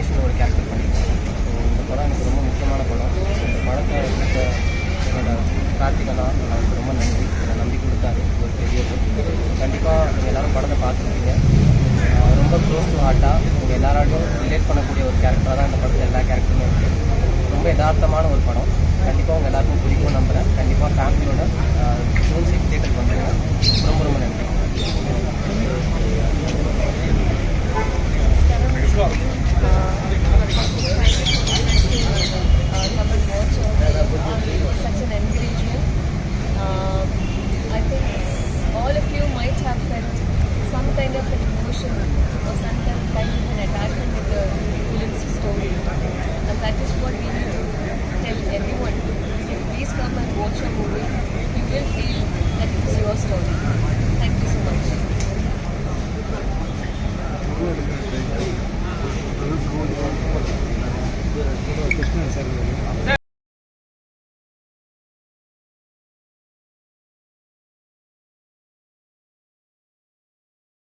கணேஷ்னு ஒரு கேரக்டர் பண்ணியிருக்கேன். ஸோ இந்த படம் எனக்கு ரொம்ப முக்கியமான படம். இந்த படத்தை கொடுத்த என்னோட கார்த்திகனா அவருக்கு ரொம்ப நன்றி. என்னை நம்பி கொடுத்தாரு ஒரு பெரிய ரோல். கண்டிப்பாக நீங்கள் எல்லோரும் படத்தை பார்த்துருக்கீங்க. ரொம்ப க்ளோஸ் டு ஹார்ட்டாக நீங்கள் எல்லாராலையும் ரிலேட் பண்ணக்கூடிய ஒரு கேரக்டராக தான் இந்த படத்தில் எல்லா கேரக்டருமே இருக்குது. ரொம்ப யதார்த்தமான ஒரு படம். கண்டிப்பாக உங்கள் எல்லாருக்கும் பிடிக்கும் நம்புகிறேன். கண்டிப்பாக ஃபேமிலியோட ஜூன் 6 தியேட்டருக்கு வந்துடுங்க. ரொம்ப ரொம்ப நன்றி. Such an encouragement. I think all of you might have felt some kind of an emotion or some kind of an attachment with the film's story, and that is what we need to tell everyone. Please come and watch a movie.